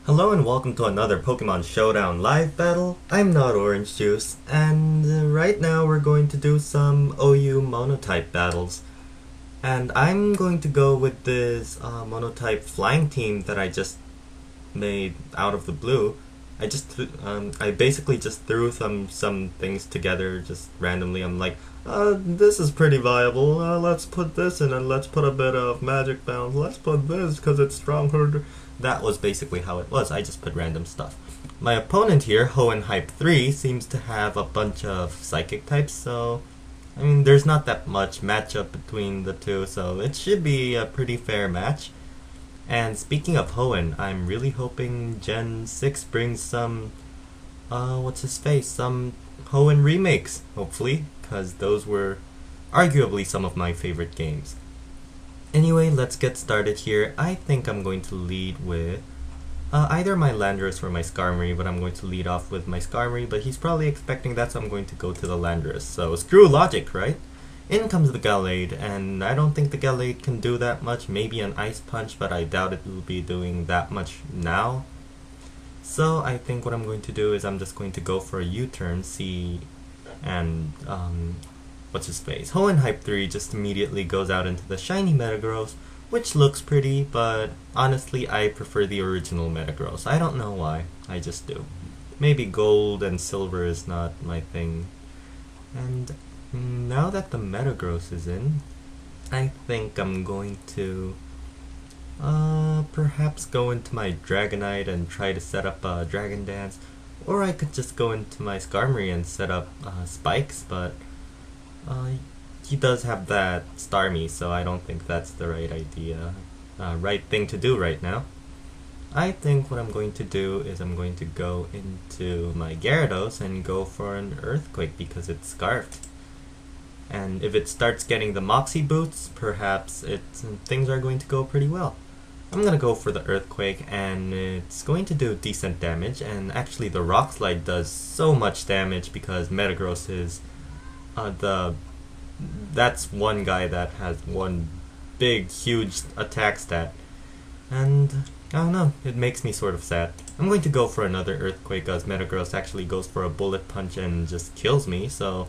Hello and welcome to another Pokemon Showdown live battle. I'm not Orangejuice, and right now we're going to do some OU Monotype battles. And I'm going to go with this Monotype flying team that I just made out of the blue. I basically just threw some things together just randomly. I'm like, this is pretty viable. Let's put this in and let's put a bit of magic bounce. Let's put this because it's stronger. That was basically how it was. I just put random stuff. My opponent here, Hoenn 3, seems to have a bunch of psychic types, so I mean, there's not that much matchup between the two, so it should be a pretty fair match. And speaking of Hoenn, I'm really hoping Gen 6 brings some, what's his face, some Hoenn remakes, hopefully, because those were arguably some of my favorite games. Anyway, let's get started here. I think I'm going to lead with either my Landorus or my Starmie, but I'm going to lead off with my Starmie, but he's probably expecting that, so I'm going to go to the Landorus. So screw logic, right? In comes the Gallade, and I don't think the Gallade can do that much. Maybe an Ice Punch, but I doubt it will be doing that much now. So I think what I'm going to do is I'm just going to go for a U-turn, and what's his face? Hoenn 3 just immediately goes out into the shiny Metagross, which looks pretty, but honestly I prefer the original Metagross. I don't know why, I just do. Maybe gold and silver is not my thing. And now that the Metagross is in, I think I'm going to perhaps go into my Dragonite and try to set up a Dragon Dance, or I could just go into my Starmie and set up Spikes, but he does have that Starmie, so I don't think that's the right idea, right thing to do right now. I think what I'm going to do is I'm going to go into my Gyarados and go for an Earthquake because it's Scarfed. And if it starts getting the Moxie boots, perhaps things are going to go pretty well. I'm gonna go for the Earthquake, and it's going to do decent damage, and actually the Rock Slide does so much damage because Metagross is that's one guy that has one big huge attack stat, and I don't know, it makes me sort of sad. I'm going to go for another Earthquake as Metagross actually goes for a Bullet Punch and just kills me, so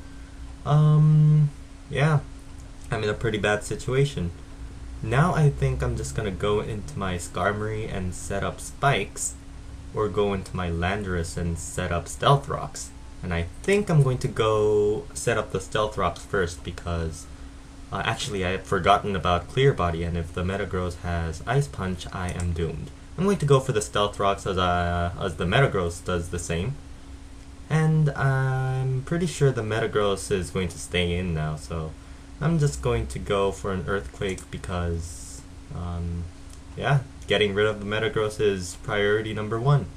yeah, I'm in a pretty bad situation. Now I think I'm just gonna go into my Starmie and set up Spikes, or go into my Landorus and set up Stealth Rocks. And I think I'm going to go set up the Stealth Rocks first because actually I had forgotten about Clear Body, and if the Metagross has Ice Punch, I am doomed. I'm going to go for the Stealth Rocks as the Metagross does the same. And I'm pretty sure the Metagross is going to stay in now, so I'm just going to go for an Earthquake because, yeah, getting rid of the Metagross is priority number 1.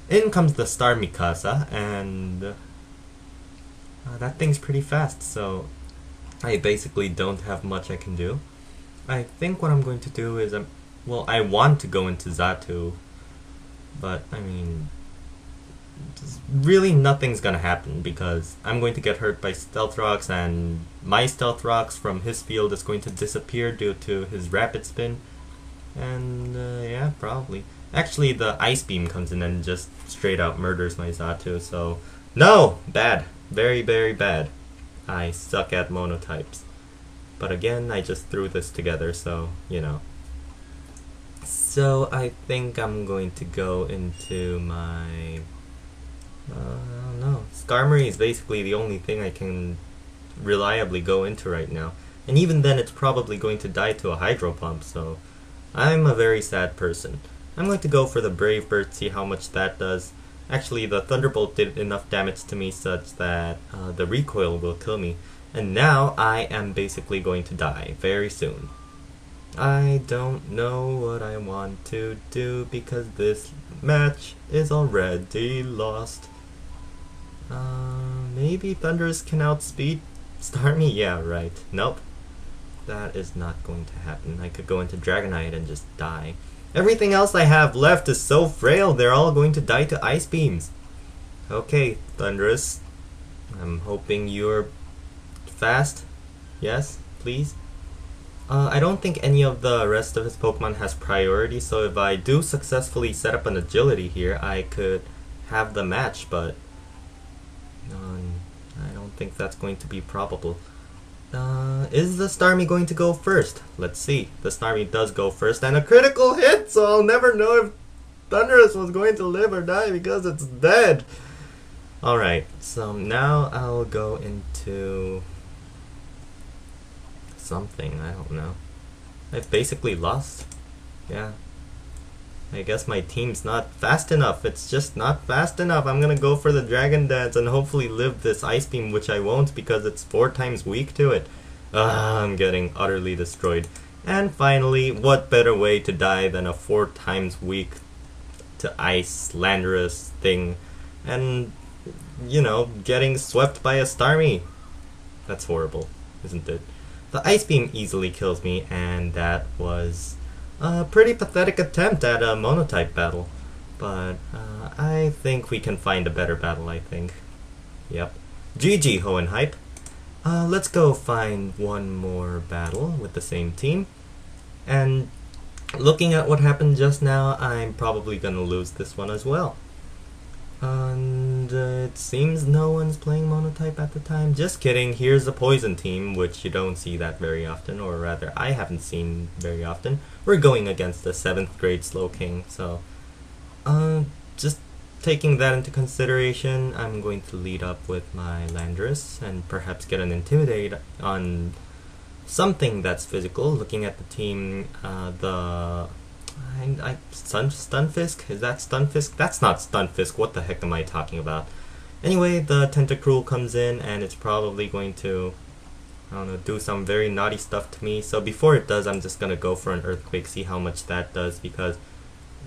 In comes the Starmie Casa, and that thing's pretty fast, so I basically don't have much I can do. I think what I'm going to do is, well, I want to go into Xatu, but I mean, really nothing's gonna happen because I'm going to get hurt by Stealth Rocks, and my Stealth Rocks from his field is going to disappear due to his Rapid Spin, and yeah, probably. Actually, the Ice Beam comes in and just straight out murders my Xatu, so no! Bad. Very, very bad. I suck at monotypes. But again, I just threw this together, so, you know. So, I think I'm going to go into my I don't know. Starmie is basically the only thing I can reliably go into right now. And even then, it's probably going to die to a Hydro Pump, so I'm a very sad person. I'm going to go for the Brave Bird, see how much that does. Actually, the Thunderbolt did enough damage to me such that the recoil will kill me. And now I am basically going to die very soon. I don't know what I want to do because this match is already lost. Maybe Thundurus can outspeed Starmie? Yeah, right. Nope. That is not going to happen. I could go into Dragonite and just die. Everything else I have left is so frail, they're all going to die to Ice Beams. Okay, Thundurus. I'm hoping you're fast. Yes, please. I don't think any of the rest of his Pokemon has priority, so if I do successfully set up an agility here, I could have the match, but I don't think that's going to be probable. Is the Starmie going to go first? Let's see. The Starmie does go first, and a critical hit, so I'll never know if Thundurus was going to live or die because it's dead. Alright, so now I'll go into something, I don't know. I've basically lost. Yeah. I guess my team's not fast enough. It's just not fast enough. I'm gonna go for the Dragon Dance and hopefully live this Ice Beam, which I won't because it's 4 times weak to it. I'm getting utterly destroyed. And finally, what better way to die than a 4 times weak to Ice Landorus thing and, you know, getting swept by a Starmie. That's horrible, isn't it? The Ice Beam easily kills me, and that was a pretty pathetic attempt at a Monotype battle. But I think we can find a better battle, I think. Yep. GG, Hohenhype. Let's go find one more battle with the same team. And looking at what happened just now, I'm probably gonna lose this one as well. And it seems no one's playing Monotype at the time. Just kidding, here's a Poison team, which you don't see that very often, or rather, I haven't seen very often. We're going against the 7th grade Slowking, so just taking that into consideration, I'm going to lead up with my Landorus and perhaps get an Intimidate on something that's physical. Looking at the team, Stunfisk? Is that Stunfisk? That's not Stunfisk. What the heck am I talking about? Anyway, the Tentacruel comes in and it's probably going to, I don't know, do some very naughty stuff to me. So before it does, I'm just gonna go for an Earthquake, see how much that does, because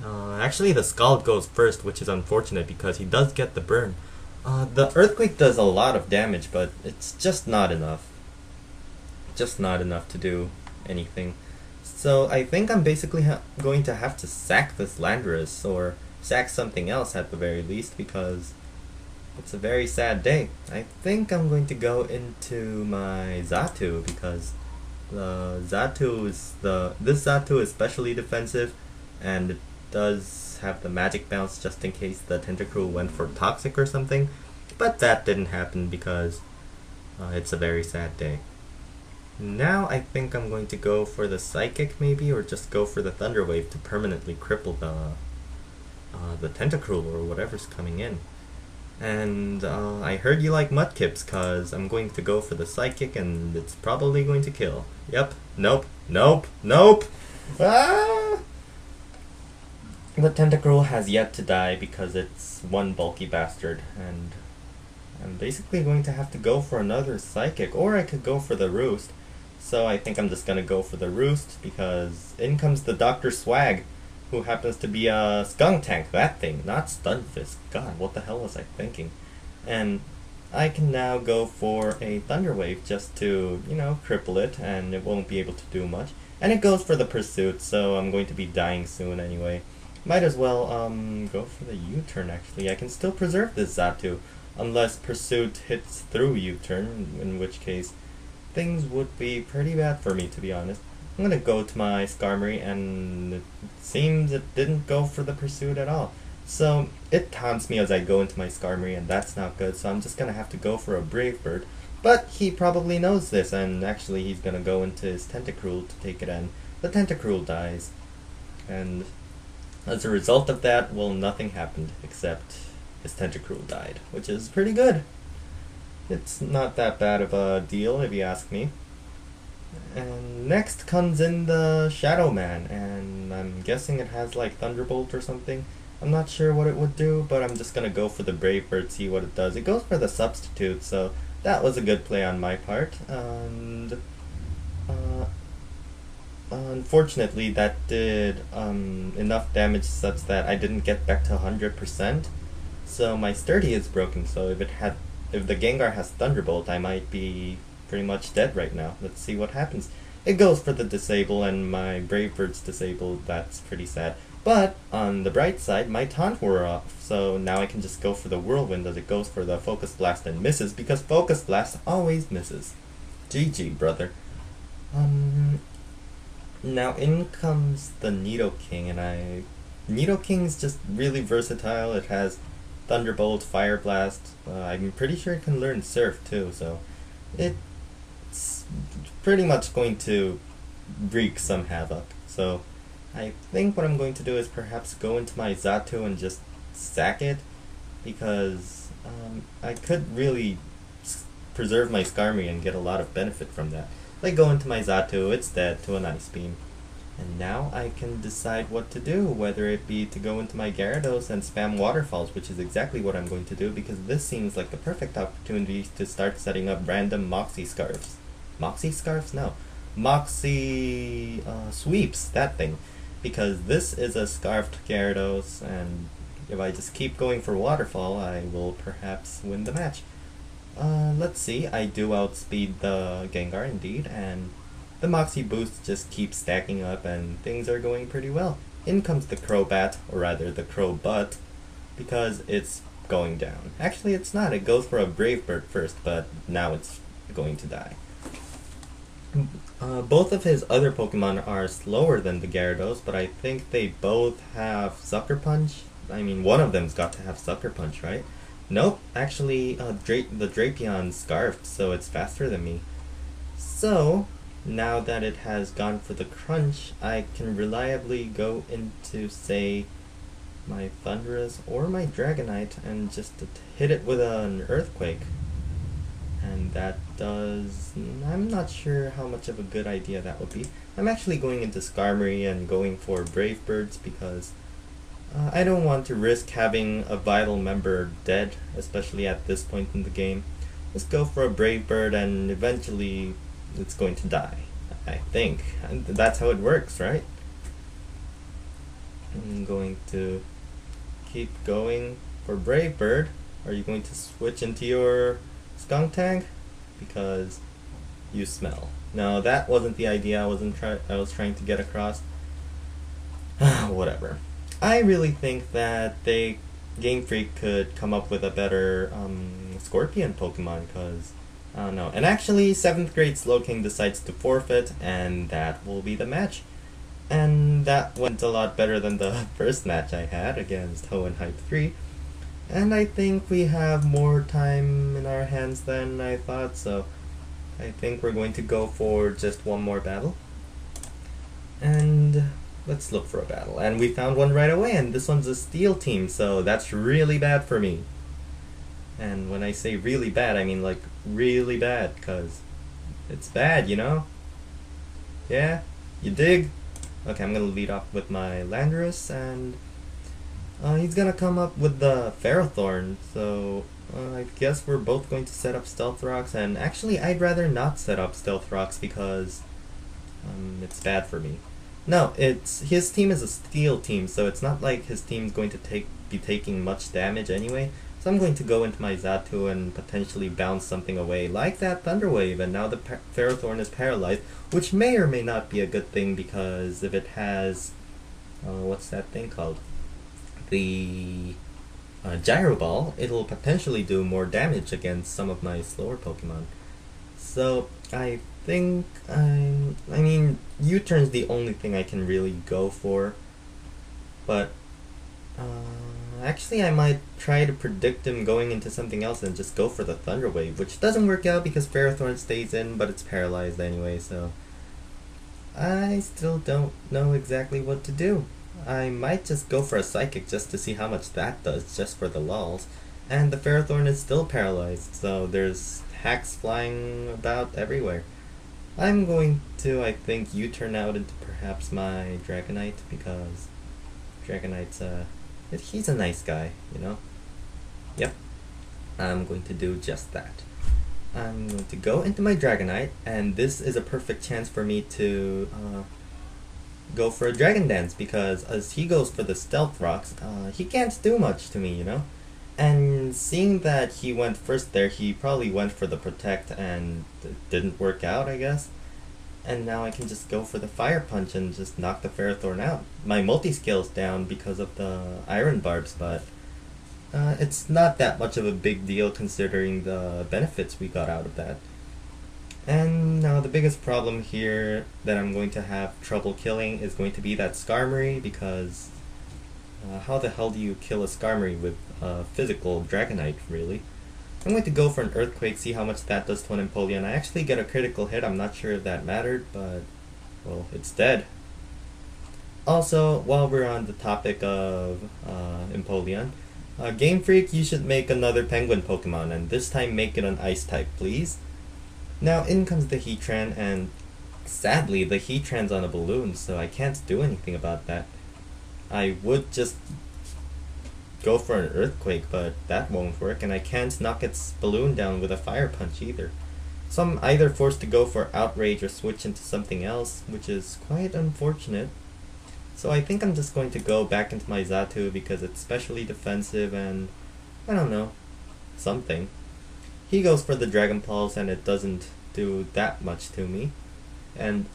actually the Scald goes first, which is unfortunate because he does get the burn. The Earthquake does a lot of damage, but it's just not enough. Just not enough to do anything. So I think I'm basically going to have to sack this Landorus, or sack something else at the very least, because it's a very sad day. I think I'm going to go into my Xatu, because this Xatu is specially defensive, and it does have the magic bounce just in case the Tentacruel went for Toxic or something, but that didn't happen because it's a very sad day. Now I think I'm going to go for the Psychic maybe, or just go for the Thunder Wave to permanently cripple the Tentacruel or whatever's coming in. And I heard you like Mudkips, cause I'm going to go for the Psychic and it's probably going to kill. Yep. Nope. Nope. Nope. Ah! The Tentacruel has yet to die because it's one bulky bastard, and I'm basically going to have to go for another Psychic, or I could go for the Roost. So I think I'm just gonna go for the Roost, because in comes the Dr. Swag, who happens to be a Skunk Tank, that thing, not Stunfisk. God, what the hell was I thinking? And I can now go for a Thunder Wave just to, you know, cripple it, and it won't be able to do much. And it goes for the Pursuit, so I'm going to be dying soon anyway. Might as well go for the U-turn actually. I can still preserve this Xatu, unless Pursuit hits through U-turn, in which case things would be pretty bad for me, to be honest. I'm gonna go to my Starmie, and it seems it didn't go for the Pursuit at all. So it taunts me as I go into my Starmie, and that's not good, so I'm just gonna have to go for a Brave Bird. But he probably knows this, and actually he's gonna go into his Tentacruel to take it in. The Tentacruel dies, and as a result of that, well, nothing happened except his Tentacruel died, which is pretty good. It's not that bad of a deal, if you ask me. And next comes in the Shadow Man, and I'm guessing it has like Thunderbolt or something. I'm not sure what it would do, but I'm just gonna go for the Brave Bird, see what it does. It goes for the Substitute, so that was a good play on my part. And unfortunately, that did enough damage such that I didn't get back to 100%. So my Sturdy is broken, so if the Gengar has Thunderbolt, I might be pretty much dead right now. Let's see what happens. It goes for the Disable, and my Brave Bird's disabled. That's pretty sad. But on the bright side, my taunt wore off, so now I can just go for the Whirlwind as it goes for the Focus Blast and misses, because Focus Blast always misses. GG, brother. Now in comes the Nidoking, and Nidoking's just really versatile. It has Thunderbolt, Fire Blast. I'm pretty sure it can learn Surf too, so it's pretty much going to wreak some havoc. So I think what I'm going to do is perhaps go into my Zato and just sack it, because I could really preserve my Starmie and get a lot of benefit from that. Like go into my Zato, it's dead to an Ice Beam. And now I can decide what to do, whether it be to go into my Gyarados and spam Waterfalls, which is exactly what I'm going to do, because this seems like the perfect opportunity to start setting up random Moxie Scarfs. Moxie Scarfs? No. Moxie Sweeps, that thing. Because this is a Scarfed Gyarados, and if I just keep going for Waterfall, I will perhaps win the match. Let's see, I do outspeed the Gengar indeed, and the Moxie boosts just keep stacking up and things are going pretty well. In comes the Crobat, or rather the Crobutt, because it's going down. Actually it's not, it goes for a Brave Bird first, but now it's going to die. Both of his other Pokemon are slower than the Gyarados, but I think they both have Sucker Punch. I mean, one of them's got to have Sucker Punch, right? Nope, actually, the Drapion Scarfed, so it's faster than me. So, now that it has gone for the Crunch, I can reliably go into, say, my Thundurus or my Dragonite and just hit it with an Earthquake. And that does... I'm not sure how much of a good idea that would be. I'm actually going into Skarmory and going for Brave Birds because I don't want to risk having a vital member dead, especially at this point in the game. Let's go for a Brave Bird and eventually it's going to die, I think. And that's how it works, right? I'm going to keep going for Brave Bird. Are you going to switch into your Skunk Tank? Because you smell. No, that wasn't the idea I was trying to get across. Whatever. I really think that Game Freak could come up with a better Scorpion Pokemon, because I don't know. And actually, 7th grade Slowking decides to forfeit, and that will be the match. And that went a lot better than the first match I had against Hohenheim 3. And I think we have more time in our hands than I thought, so I think we're going to go for just one more battle. And let's look for a battle. And we found one right away, and this one's a Steel team, so that's really bad for me. And when I say really bad, I mean like really bad, because it's bad, you know? Yeah? You dig? Okay, I'm gonna lead off with my Landorus, and he's gonna come up with the Ferrothorn, so I guess we're both going to set up Stealth Rocks, and actually I'd rather not set up Stealth Rocks because it's bad for me. No, his team is a Steel team, so it's not like his team's going to be taking much damage anyway. So I'm going to go into my Xatu and potentially bounce something away, like that Thunder Wave, and now the Ferrothorn is paralyzed, which may or may not be a good thing, because if it has, what's that thing called? The Gyro Ball, it'll potentially do more damage against some of my slower Pokemon. So I think I mean, U-turn's the only thing I can really go for, but actually I might try to predict him going into something else and just go for the Thunder Wave, which doesn't work out because Ferrothorn stays in, but it's paralyzed anyway, so I still don't know exactly what to do. I might just go for a Psychic just to see how much that does, just for the lulz. And the Ferrothorn is still paralyzed, so there's hacks flying about everywhere. I'm going to, I think, U-turn out into perhaps my Dragonite, because Dragonite's he's a nice guy, you know? Yep. I'm going to do just that. I'm going to go into my Dragonite, and this is a perfect chance for me to go for a Dragon Dance, because as he goes for the Stealth Rocks, he can't do much to me, you know? And seeing that he went first there, he probably went for the Protect and it didn't work out, I guess. And now I can just go for the Fire Punch and just knock the Ferrothorn out. My multi-scale's down because of the Iron Barbs, but it's not that much of a big deal considering the benefits we got out of that. And now the biggest problem here that I'm going to have trouble killing is going to be that Starmie, because how the hell do you kill a Starmie with physical Dragonite, really? I'm going to go for an Earthquake, see how much that does to an Empoleon. I actually get a critical hit, I'm not sure if that mattered, but, well, it's dead. Also, while we're on the topic of Empoleon, Game Freak, you should make another Penguin Pokemon, and this time make it an Ice type, please. Now, in comes the Heatran, and sadly, the Heatran's on a balloon, so I can't do anything about that. I would just go for an Earthquake, but that won't work, and I can't knock its balloon down with a Fire Punch either. So I'm either forced to go for Outrage or switch into something else, which is quite unfortunate. So I think I'm just going to go back into my Xatu because it's specially defensive and, I don't know, something. He goes for the Dragon Pulse and it doesn't do that much to me. And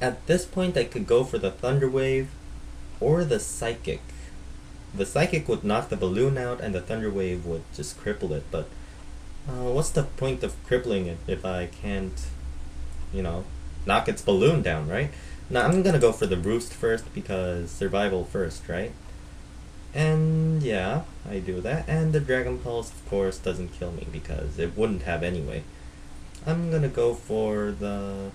at this point I could go for the Thunder Wave or the Psychic. The Psychic would knock the balloon out and the Thunder Wave would just cripple it, but what's the point of crippling it if I can't, you know, knock its balloon down, right? Now I'm gonna go for the Roost first because survival first, right? And yeah, I do that, and the Dragon Pulse of course doesn't kill me because it wouldn't have anyway. I'm gonna go for the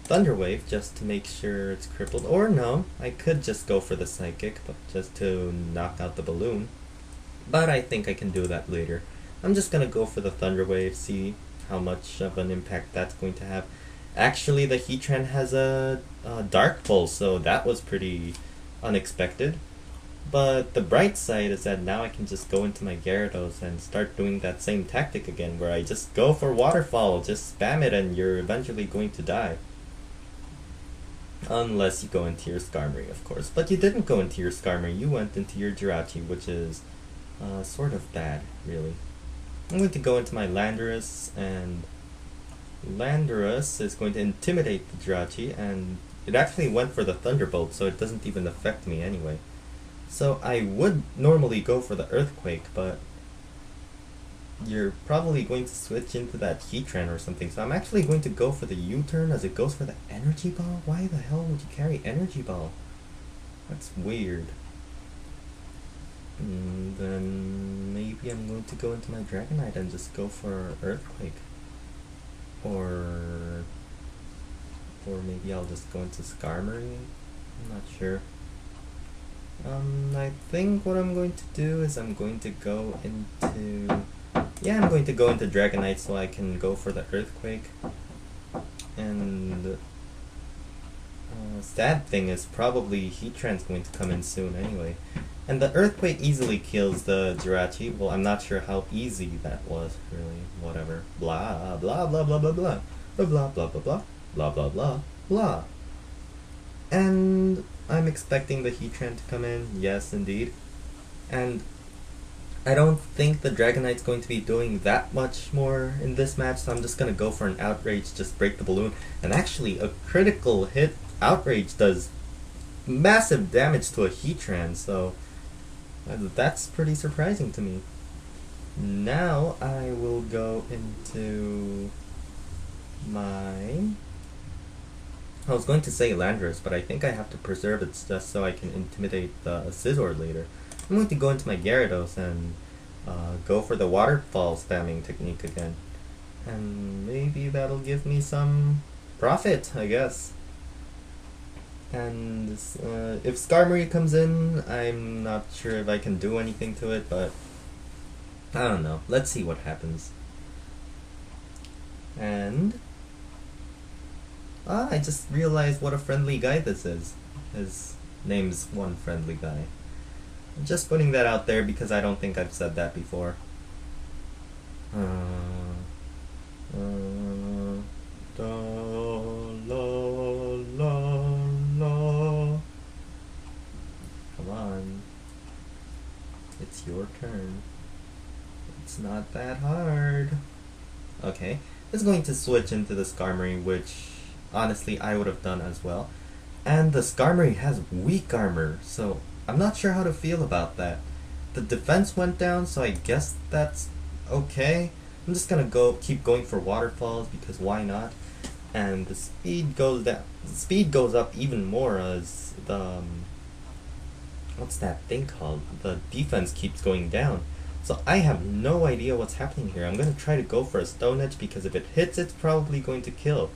Thunder Wave just to make sure it's crippled, or no, I could just go for the Psychic, but just to knock out the balloon. But I think I can do that later. I'm just gonna go for the Thunder Wave, see how much of an impact that's going to have. Actually, the Heatran has a Dark Pulse, so that was pretty unexpected. But the bright side is that now I can just go into my Gyarados and start doing that same tactic again, where I just go for Waterfall, just spam it and you're eventually going to die. Unless you go into your Starmie, of course. But you didn't go into your Starmie, you went into your Jirachi, which is sort of bad, really. I'm going to go into my Landorus, and Landorus is going to intimidate the Jirachi, and it actually went for the Thunderbolt, so it doesn't even affect me anyway. So I would normally go for the Earthquake, but you're probably going to switch into that Heatran or something, so I'm actually going to go for the U-turn as it goes for the Energy Ball? Why the hell would you carry Energy Ball? That's weird. Then maybe I'm going to go into my Dragonite and just go for Earthquake. Or maybe I'll just go into Skarmory? I'm not sure. I think what I'm going to do is I'm going to go into... Yeah, I'm going to go into Dragonite so I can go for the Earthquake. And sad thing is probably Heatran's going to come in soon anyway. And the Earthquake easily kills the Jirachi. Well, I'm not sure how easy that was, really. Whatever. Blah, blah, blah, blah, blah, blah. Blah, blah, blah, blah, blah. Blah, blah, blah, blah. And I'm expecting the Heatran to come in. Yes, indeed. And I don't think the Dragonite's going to be doing that much more in this match, so I'm just going to go for an Outrage, just break the balloon. And actually, a critical hit Outrage does massive damage to a Heatran, so that's pretty surprising to me. Now I will go into my... I was going to say Landorus, but I think I have to preserve it just so I can intimidate the Scizor later. I'm going to go into my Gyarados and go for the Waterfall spamming technique again. And maybe that'll give me some profit, I guess. And if Skarmory comes in, I'm not sure if I can do anything to it, but I don't know. Let's see what happens. And I just realized what a friendly guy this is. His name's One Friendly Guy. I'm just putting that out there because I don't think I've said that before. Come on. It's your turn. It's not that hard. Okay. It's going to switch into the Skarmory, which honestly I would have done as well. And the Skarmory has weak armor, so I'm not sure how to feel about that. The defense went down, so I guess that's okay. I'm just gonna keep going for waterfalls because why not? And the speed goes down. The speed goes up even more as the what's that thing called? The defense keeps going down. So I have no idea what's happening here. I'm gonna try to go for a stone edge because if it hits, it's probably going to kill.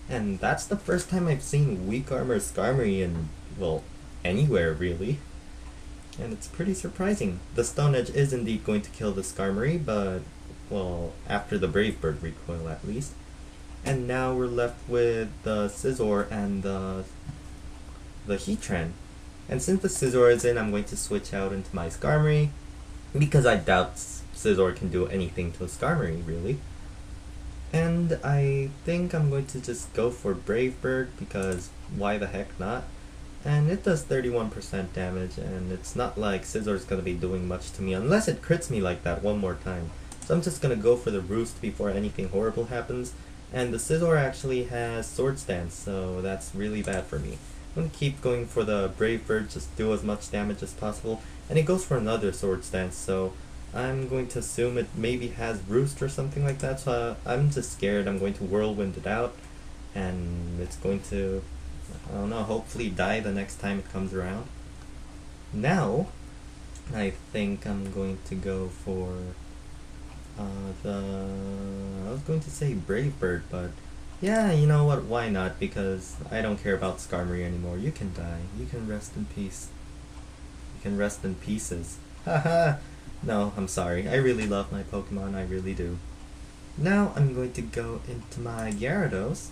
And that's the first time I've seen weak armor Starmie in, well, anywhere really. And it's pretty surprising. The stone edge is indeed going to kill the Starmie, but, well, after the Brave Bird recoil at least. And now we're left with the Scizor and the Heatran. And since the Scizor is in, I'm going to switch out into my Starmie, because I doubt Scizor can do anything to a Starmie, really. And I think I'm going to just go for Brave Bird, because why the heck not? And it does 31% damage, and it's not like Scizor's gonna be doing much to me, unless it crits me like that one more time. So I'm just gonna go for the Roost before anything horrible happens. And the Scizor actually has Sword Stance, so that's really bad for me. I'm gonna keep going for the Brave Bird, just do as much damage as possible. And it goes for another Sword Stance, so I'm going to assume it maybe has Roost or something like that, so I'm just scared. I'm going to Whirlwind it out, and it's going to, I don't know, hopefully die the next time it comes around. Now, I think I'm going to go for I was going to say Brave Bird, but yeah, you know what, why not, because I don't care about Starmie anymore. You can die. You can rest in peace. You can rest in pieces. Haha! No, I'm sorry. I really love my Pokemon, I really do. Now I'm going to go into my Gyarados,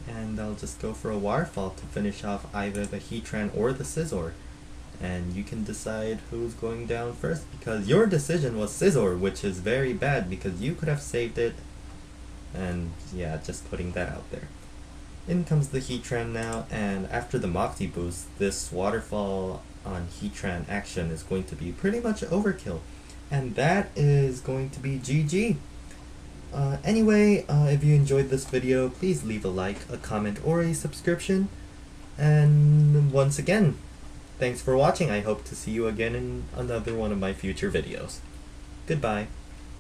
and I'll just go for a Waterfall to finish off either the Heatran or the Scizor. And you can decide who's going down first, because your decision was Scizor, which is very bad because you could have saved it. And yeah, just putting that out there. In comes the Heatran now, and after the Moxie boost, this Waterfall on Heatran action is going to be pretty much overkill. And that is going to be GG. Anyway, if you enjoyed this video, please leave a like, a comment, or a subscription. And once again, thanks for watching. I hope to see you again in another one of my future videos. Goodbye.